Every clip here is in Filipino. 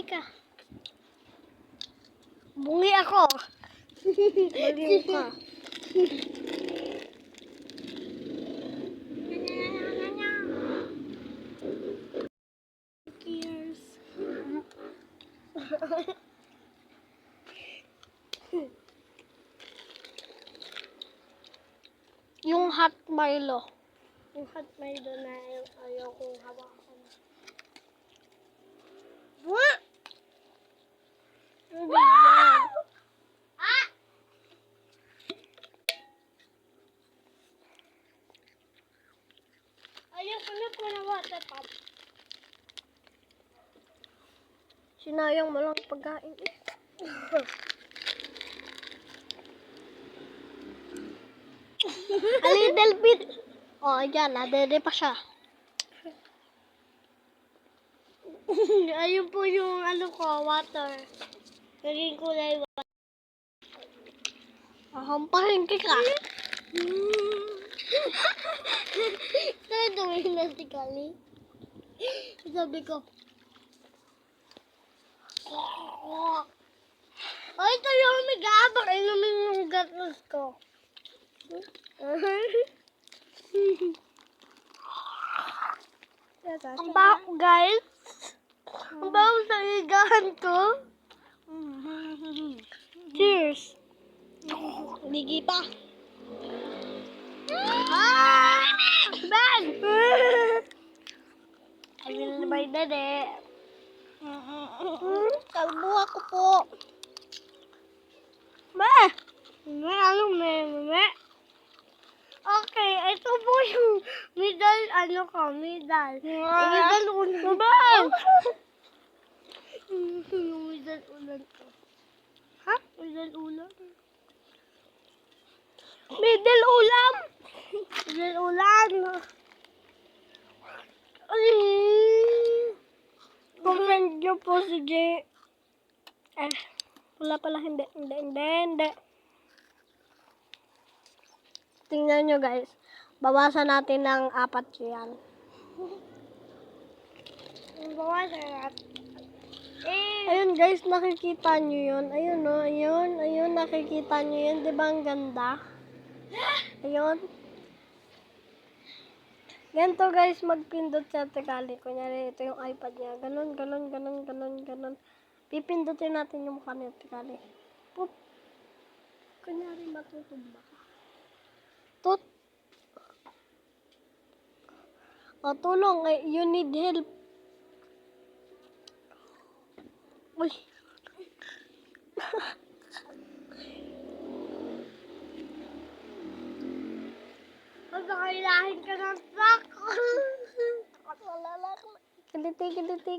ka. Bungi ako. Baliw ka. Cheers. Yung hot Milo. Yung hot Milo na ayaw kong hawakan. What? Wow! Ah! Ayaw ko na water pop. Sinayang mo lang pagkain eh. A little bit. Oh, ayan. Nadede pa siya. Ayun po yung ano ko, water. Naging kulay water. Hampahin ka. Kaya duming na si Kali. Sabi ko. Ay, tayo yung mag-aabak. Inumin yung gatos ko. Ang baho, guys. Ang baho sa higahan ko. Cheers. Ligi pa. Ben! I will buy dede. Kalbo ako po. Me. Okay, ito po yung middle, middle. Middle ulan. Yung middle ulan ko. Ha? Middle ulan? Middle ulam! Middle ulan! Kung friend nyo po si J. Wala pala, hindi. Tingnan nyo guys. Bawasan natin ng 4 yan. Bawasan natin. Ayun guys, nakikita nyo yun. Ayun o, ayun, nakikita nyo yun. Diba ang ganda? Ayun. Ganito guys, magpindot sa Tagalog. Kunyari, ito yung iPad niya. Ganon. Pipindutin natin yung mukha niya Tagalog. Poop. Kunyari, matutumba ka. Tut. O, tulong. You need help. Uy. Magkakailahin ka ng truck.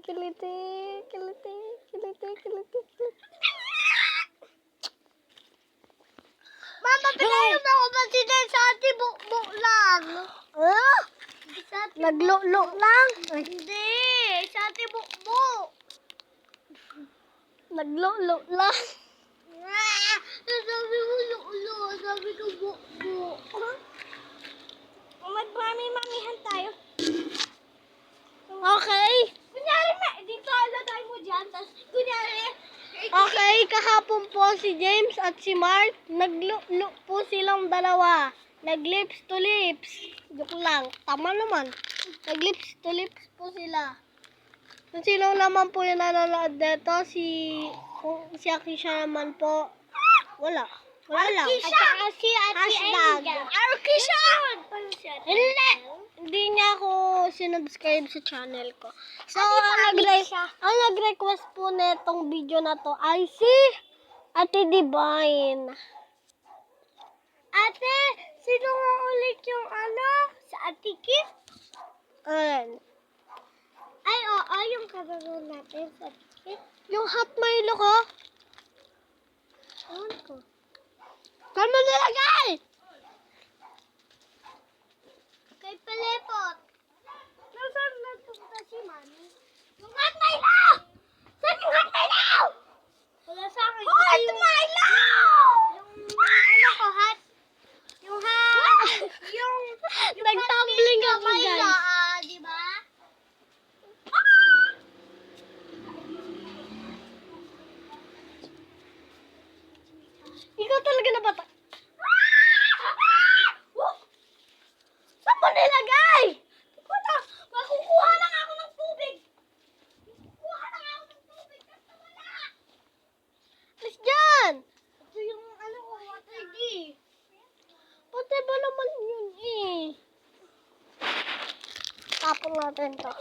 Kiliti. Mama, pinayon ako ba sila sa ati bukbuk lang? Naglo-lo lang? Hindi, sa ati bukbuk. Naglo-lo lang? Sabi mo lo-lo, sabi ko bukbuk. Magmami-mamihan tayo. Okay. Kunyari, dito alagay mo dyan. Tapos, kunyari, okay, kahapon po si James at si Mark, naglo-lo po silang dalawa. Nag-lips to lips. Joke lang. Tama naman. Nag-lips to lips po sila. Kung sino naman po yung nanonood dito, si Akisha naman po. Wala lang. At si hashtag. Arkisha! Hindi niya ako sinubscribe sa channel ko. So, ang nag-request po netong video na to ay si Ate Divine. Ate, sino nga ulit yung sa Ate Kit? Ay, oo, yung karoon natin sa Ate Kit. Yung hot Milo ko? Ewan ko. Saan mo nilagay? Kay Palepot. Nasaan nagpunta si Mami? Yung hot Milo! Saan yung hot Milo? Wala sa akin. Hot Milo! Yung ko, hot? Yung nagtumbling ako, guys. Di ba? Tapon natin to.